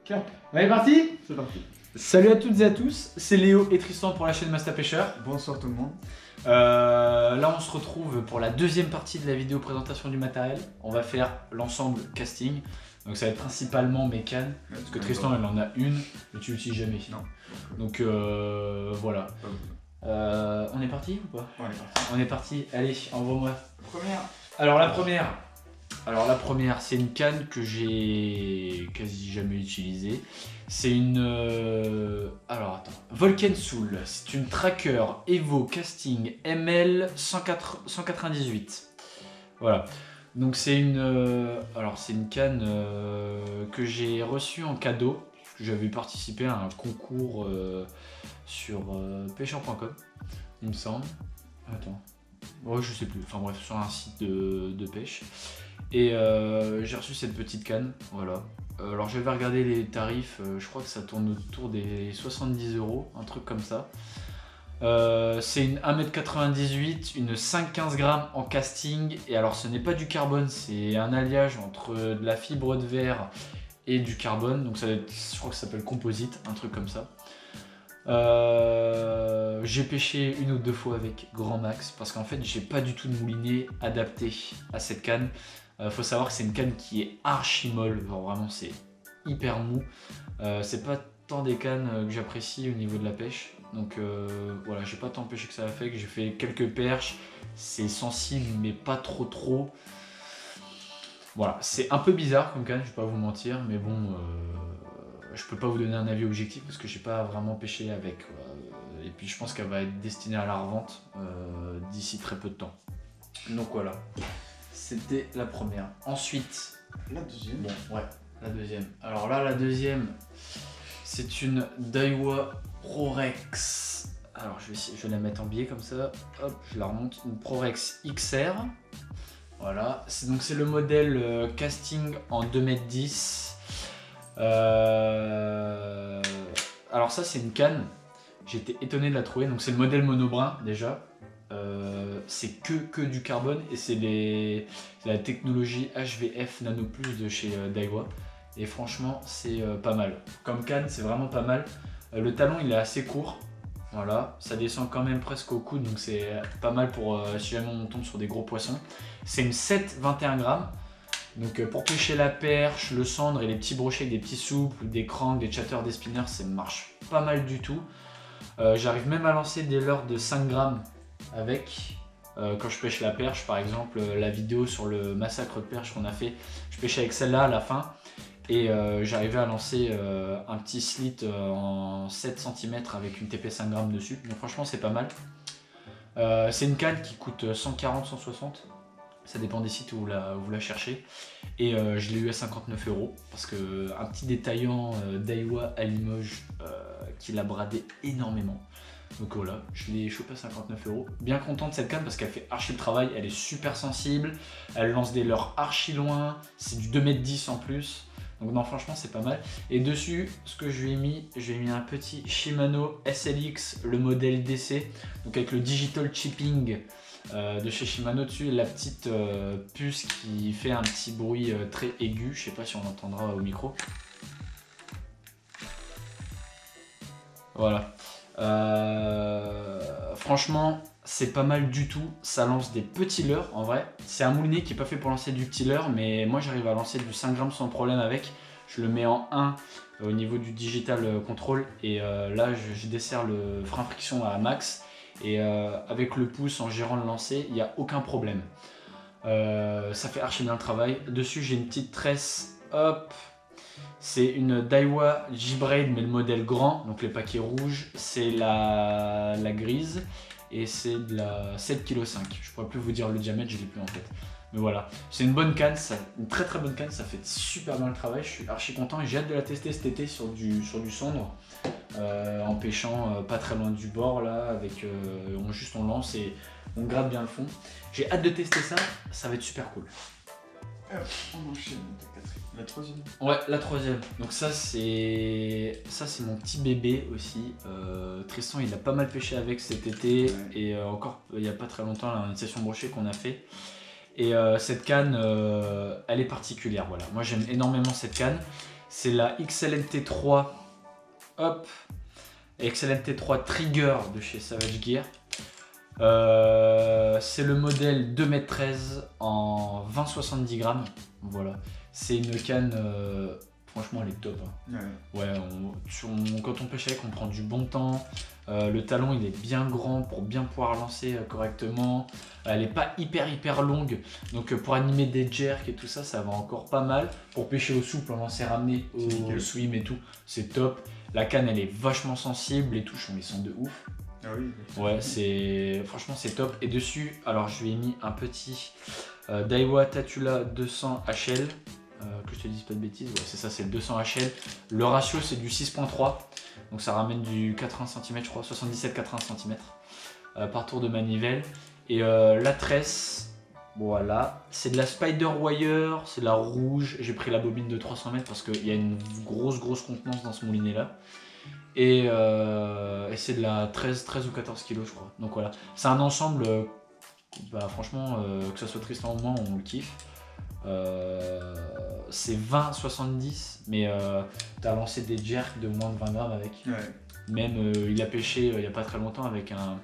Cap. On est parti? C'est parti. Salut à toutes et à tous, c'est Léo et Tristan pour la chaîne Masta Pêcheur. Bonsoir tout le monde. Là on se retrouve pour la deuxième partie de la vidéo présentation du matériel. On va faire l'ensemble casting. Donc ça va être principalement mes cannes. Parce que Tristan il en a une, mais tu l'utilises jamais. Non. Donc voilà. On est parti ou pas? On est parti. On est parti, allez, envoie-moi. Première. Alors la première, c'est une canne que j'ai quasi jamais utilisée. C'est une Volcan Soul. C'est une Tracker Evo Casting ML 198. Voilà. Donc c'est une canne que j'ai reçue en cadeau. J'avais participé à un concours sur pêcheur.com, il me semble. Attends. Ouais, je sais plus. Enfin bref, sur un site de pêche. Et j'ai reçu cette petite canne, voilà. Alors j'avais regardé les tarifs, je crois que ça tourne autour des 70 €, un truc comme ça. C'est une 1,98 m, une 5,15 g en casting. Et alors ce n'est pas du carbone, c'est un alliage entre de la fibre de verre et du carbone. Donc ça doit être, je crois que ça s'appelle composite, un truc comme ça. J'ai pêché une ou deux fois avec grand max parce qu'en fait j'ai pas du tout de moulinet adapté à cette canne. Faut savoir que c'est une canne qui est archi molle, genre vraiment c'est hyper mou. C'est pas tant des cannes que j'apprécie au niveau de la pêche. Donc voilà, j'ai pas tant pêché que ça a fait, que j'ai fait quelques perches. C'est sensible mais pas trop. Voilà, c'est un peu bizarre comme canne, je vais pas vous mentir, mais bon, je peux pas vous donner un avis objectif parce que j'ai pas vraiment pêché avec. Et puis je pense qu'elle va être destinée à la revente d'ici très peu de temps. Donc voilà. C'était la première. Ensuite, La deuxième. bon, ouais, la deuxième. Alors là, la deuxième, c'est une Daiwa ProRex. Alors je vais la mettre en biais comme ça. Hop, je la remonte. Une ProRex XR. Voilà. Donc c'est le modèle casting en 2,10 m. Alors ça, c'est une canne. J'étais étonné de la trouver. Donc c'est le modèle monobrin déjà. C'est que du carbone et c'est la technologie HVF Nano Plus de chez Daiwa et franchement c'est pas mal comme canne, c'est vraiment pas mal. Le talon il est assez court, voilà, ça descend quand même presque au coude, donc c'est pas mal pour si jamais on tombe sur des gros poissons. C'est une 7,21 g, donc pour pêcher la perche, le cendre et les petits brochets avec des petits souples, des cranks, des chatters, des spinners, ça marche pas mal du tout. J'arrive même à lancer des leurres de 5 g avec quand je pêche la perche, par exemple la vidéo sur le massacre de perche qu'on a fait, je pêchais avec celle-là à la fin et j'arrivais à lancer un petit slit en 7 cm avec une TP 5 g dessus, donc franchement c'est pas mal. C'est une canne qui coûte 140-160, ça dépend des sites où vous la cherchez, et je l'ai eu à 59 € parce que un petit détaillant Daiwa à Limoges qui l'a bradé énormément. Donc voilà, je l'ai chopé à 59 €. Bien content de cette canne parce qu'elle fait archi le travail, elle est super sensible, elle lance des leurres archi loin, c'est du 2,10 m en plus. Donc non, franchement c'est pas mal. Et dessus, ce que je lui ai mis un petit Shimano SLX, le modèle DC, donc avec le digital chipping de chez Shimano dessus, et la petite puce qui fait un petit bruit très aigu, je sais pas si on l'entendra au micro. Voilà. Franchement c'est pas mal du tout, ça lance des petits leurres en vrai. C'est un moulinet qui est pas fait pour lancer du petit leurre, mais moi j'arrive à lancer du 5 g sans problème avec. Je le mets en 1 au niveau du digital control et là je desserre le frein friction à max et avec le pouce en gérant le lancer il n'y a aucun problème. Ça fait archi bien le travail. Dessus j'ai une petite tresse, hop. C'est une Daiwa J-Braid mais le modèle grand, donc les paquets rouges, c'est la grise et c'est de la 7,5 kg. Je pourrais plus vous dire le diamètre, je l'ai plus en tête. Mais voilà, c'est une bonne canne, une très très bonne canne, ça fait super bien le travail, je suis archi content et j'ai hâte de la tester cet été sur du cendre, en pêchant pas très loin du bord là, avec on lance et on gratte bien le fond. J'ai hâte de tester ça, ça va être super cool. On enchaîne la troisième. Ouais, la troisième. Donc ça c'est mon petit bébé aussi. Tristan il a pas mal pêché avec cet été, ouais. Et encore il n'y a pas très longtemps là, une session brochée qu'on a fait. Et cette canne elle est particulière, voilà. Moi j'aime énormément cette canne. C'est la XLNT3, hop, XLNT3 Trigger de chez Savage Gear. C'est le modèle 2m13 en 20-70 grammes. Voilà, c'est une canne, franchement elle est top. Hein. Ouais, quand on pêche avec, on prend du bon temps. Le talon il est bien grand pour bien pouvoir lancer correctement. Elle n'est pas hyper longue, donc pour animer des jerks et tout ça, ça va encore pas mal. Pour pêcher au souple, en lancer ramené, au swim et tout, c'est top. La canne elle est vachement sensible, les touches on les sent de ouf. Ah oui. Ouais, franchement c'est top. Et dessus, alors je lui ai mis un petit Daiwa Tatula 200 HL. Que je te dise pas de bêtises, ouais, c'est ça, c'est le 200 HL. Le ratio c'est du 6.3, donc ça ramène du 80 cm, je crois, 77-80 cm par tour de manivelle. Et la tresse, voilà, c'est de la Spider Wire, c'est de la rouge. J'ai pris la bobine de 300 mètres parce qu'il y a une grosse contenance dans ce moulinet là. Et c'est de la 13 ou 14 kg, je crois. Donc voilà, c'est un ensemble, franchement, que ce soit Tristan ou moi, on le kiffe. C'est 20-70, mais t'as lancé des jerks de moins de 20 grammes avec. Ouais. Même il a pêché il n'y a pas très longtemps avec un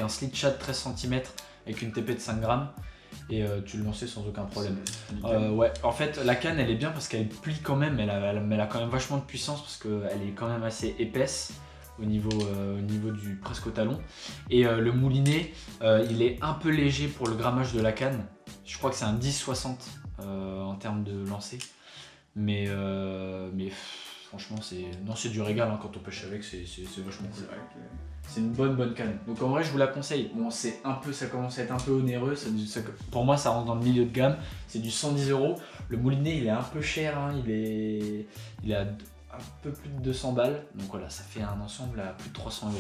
slit chat 13 cm avec une TP de 5 grammes et tu le lançais sans aucun problème. Ouais, en fait la canne elle est bien parce qu'elle plie quand même, elle a quand même vachement de puissance parce qu'elle est quand même assez épaisse au niveau du presque au talon. Et le moulinet il est un peu léger pour le grammage de la canne. Je crois que c'est un 10-60 en termes de lancer. Mais franchement, c'est du régal hein, quand on pêche avec, c'est vachement cool. C'est une bonne canne. Donc en vrai, je vous la conseille. Bon, ça commence à être un peu onéreux. Pour moi, ça rentre dans le milieu de gamme. C'est du 110 €. Le moulinet, il est un peu cher. Hein, il est à un peu plus de 200 balles. Donc voilà, ça fait un ensemble à plus de 300 €.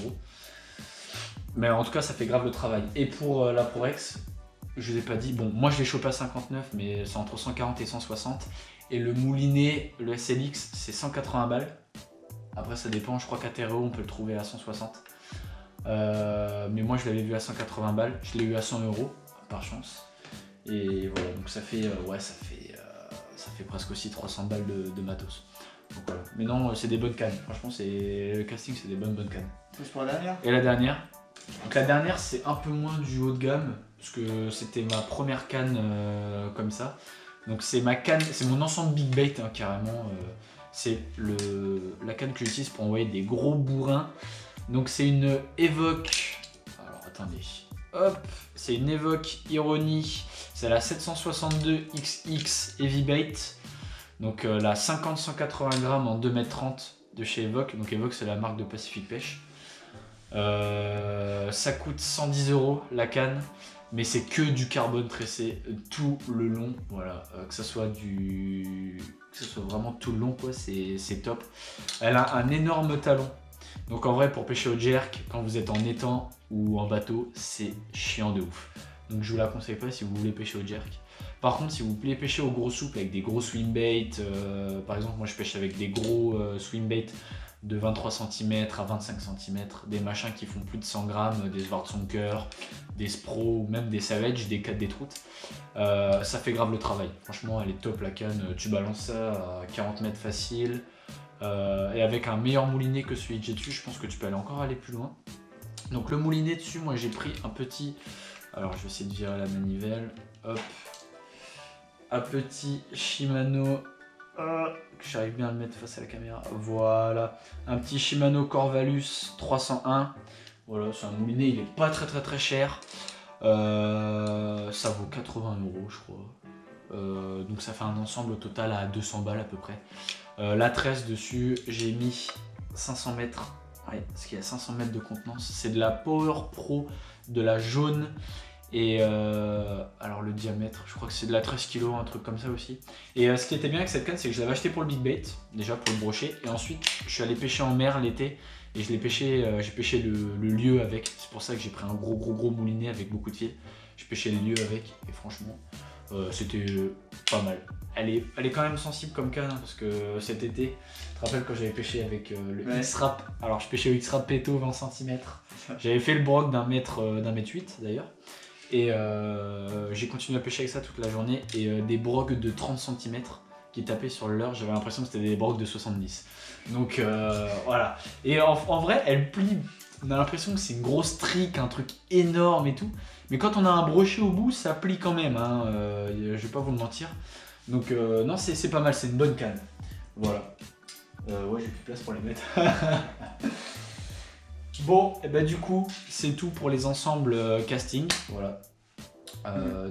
Mais en tout cas, ça fait grave le travail. Et pour la Prorex, je vous ai pas dit, bon, moi je l'ai chopé à 59, mais c'est entre 140 et 160. Et le moulinet, le SLX, c'est 180 balles. Après, ça dépend, je crois qu'à Terreo, on peut le trouver à 160. Mais moi, je l'avais vu à 180 balles. Je l'ai eu à 100 € par chance. Et voilà, donc ça fait presque aussi 300 balles de matos. Donc voilà. Mais non, c'est des bonnes cannes. Franchement, le casting, c'est des bonnes cannes. C'est pour la dernière. Et la dernière. Donc la dernière, c'est un peu moins du haut de gamme, parce que c'était ma première canne comme ça. Donc c'est ma canne, c'est mon ensemble Big Bait hein, carrément. C'est la canne que j'utilise pour envoyer des gros bourrins. Donc c'est une Evoque. Alors attendez. Hop, c'est une Evoque Irony. C'est la 762XX Heavy Bait. Donc la 50-180 grammes en 2m30 de chez Evoque. Donc Evoque, c'est la marque de Pacific Pêche. Ça coûte 110 € la canne, mais c'est que du carbone tressé tout le long, voilà, que ça soit vraiment tout le long quoi, c'est top. Elle a un énorme talon, donc en vrai pour pêcher au jerk quand vous êtes en étang ou en bateau, c'est chiant de ouf. Donc je vous la conseille pas si vous voulez pêcher au jerk. Par contre, si vous voulez pêcher au gros souple avec des gros swim bait, par exemple moi je pêche avec des gros swim bait de 23 cm à 25 cm, des machins qui font plus de 100 grammes, des Schwarzunker, des Spro ou même des Savage, des 4 des troutes. Ça fait grave le travail. Franchement, elle est top la canne. Tu balances ça à 40 mètres facile. Et avec un meilleur moulinet que celui que j'ai dessus, je pense que tu peux encore aller plus loin. Donc le moulinet dessus, moi j'ai pris un petit... Alors je vais essayer de virer la manivelle. Hop. Un petit Shimano... que j'arrive bien à le mettre face à la caméra, voilà, un petit Shimano Corvalus 301, voilà, c'est un moulinet, il est pas très cher, ça vaut 80 € je crois, donc ça fait un ensemble au total à 200 balles à peu près. La tresse dessus, j'ai mis 500 mètres, ouais, parce qu'il y a 500 mètres de contenance, c'est de la Power Pro, de la jaune. Et alors le diamètre, je crois que c'est de la 13 kg, un truc comme ça aussi. Et ce qui était bien avec cette canne, c'est que je l'avais acheté pour le big bait, déjà pour le brocher. Et ensuite, je suis allé pêcher en mer l'été et j'ai pêché le lieu avec. C'est pour ça que j'ai pris un gros moulinet avec beaucoup de fils. J'ai pêché le lieu avec et franchement, c'était pas mal. Elle est quand même sensible comme canne hein, parce que cet été, tu te rappelles quand j'avais pêché avec le X-Rap. Alors je pêchais au X-Rap Peto 20 cm. J'avais fait le broc d'un mètre 8 d'ailleurs. Et j'ai continué à pêcher avec ça toute la journée et des brogues de 30 cm qui tapaient sur le leur, j'avais l'impression que c'était des brocs de 70. Donc voilà. Et en vrai, elles plient. On a l'impression que c'est une grosse trique, un truc énorme et tout. Mais quand on a un brochet au bout, ça plie quand même. Hein. Je vais pas vous le mentir. Donc non, c'est pas mal, c'est une bonne canne. Voilà. Ouais, j'ai plus de place pour les mettre. Bon, et bah du coup, c'est tout pour les ensembles casting. Voilà.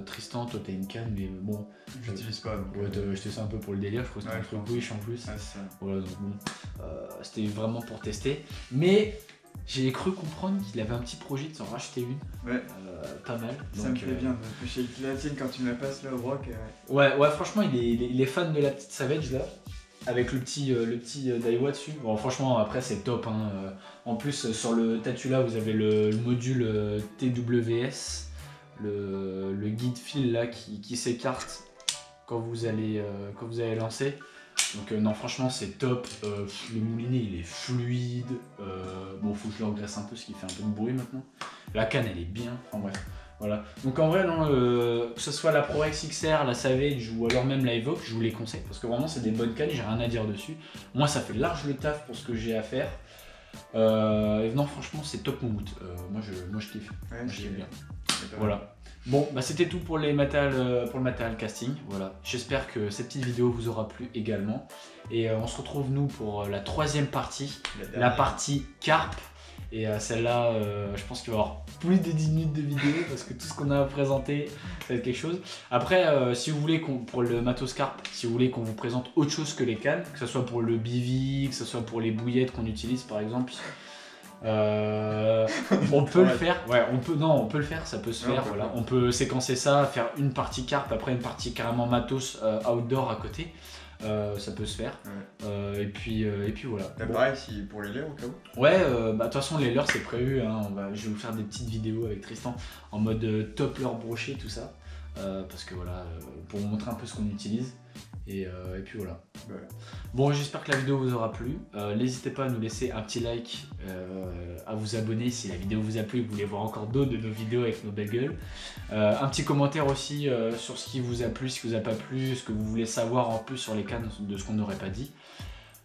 Tristan, toi t'as une canne, mais bon. J'utilise pas. Donc, ouais, t'as acheté ça un peu pour le délire, je trouve que c'était un truc wish en plus. Ouais, c'est ça. Voilà, donc bon. C'était vraiment pour tester. Mais j'ai cru comprendre qu'il avait un petit projet de s'en racheter une. Ouais. Pas mal. Ça me plaît bien de pêcher la tienne quand tu me la passes là au broc. Ouais, franchement, il est fan de la petite Savage là. Avec le petit Daiwa dessus. Bon, franchement, après, c'est top. Hein. En plus, sur le Tatula, vous avez le module TWS, le guide fil là qui s'écarte quand vous allez lancer. Donc, non, franchement, c'est top. Le moulinet, il est fluide. Bon, faut que je le regraisse un peu parce qu'il fait un peu de bruit maintenant. La canne, elle est bien. Enfin, bref. Voilà. Donc en vrai, non, que ce soit la Pro X XR, la Savage ou alors même la Evoque, je vous les conseille parce que vraiment c'est des bonnes cannes, j'ai rien à dire dessus. Moi ça fait large le taf pour ce que j'ai à faire. Et non, franchement c'est top moumoute. Moi je kiffe. Ouais, J'aime bien. Voilà. Voilà. Bon, bah c'était tout pour le matériel casting. Voilà. J'espère que cette petite vidéo vous aura plu également. Et on se retrouve nous pour la troisième partie, la partie carpe. Et celle-là, je pense qu'il va y avoir plus de 10 minutes de vidéo parce que tout ce qu'on a présenté, ça va être quelque chose. Après, si vous voulez, pour le matos carpe, si vous voulez qu'on vous présente autre chose que les cannes, que ce soit pour le bivy, que ce soit pour les bouillettes qu'on utilise par exemple, on peut le faire. Ouais, on peut le faire, ça peut se faire. Voilà. On peut séquencer ça, faire une partie carpe, après une partie carrément matos outdoor à côté. Ça peut se faire. Ouais. Et puis voilà. Pareil si pour les leurres au cas où. Ouais, de toute façon les leurres c'est prévu. Hein. Je vais vous faire des petites vidéos avec Tristan en mode top leurre broché tout ça. Parce que voilà, pour vous montrer un peu ce qu'on utilise. Et puis voilà. Ouais. Bon, j'espère que la vidéo vous aura plu. N'hésitez pas à nous laisser un petit like, à vous abonner si la vidéo vous a plu et que vous voulez voir encore d'autres de nos vidéos avec nos belles gueules. Un petit commentaire aussi sur ce qui vous a plu, ce qui vous a pas plu, ce que vous voulez savoir en plus sur les cannes de ce qu'on n'aurait pas dit.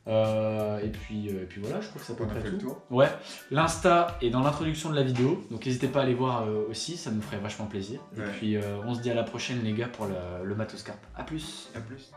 Et puis voilà, je crois que ça peut être tout. Ouais, l'Insta est dans l'introduction de la vidéo, donc n'hésitez pas à aller voir aussi, ça nous ferait vachement plaisir. Ouais. Et puis on se dit à la prochaine les gars pour le matos carpe. A plus. À plus.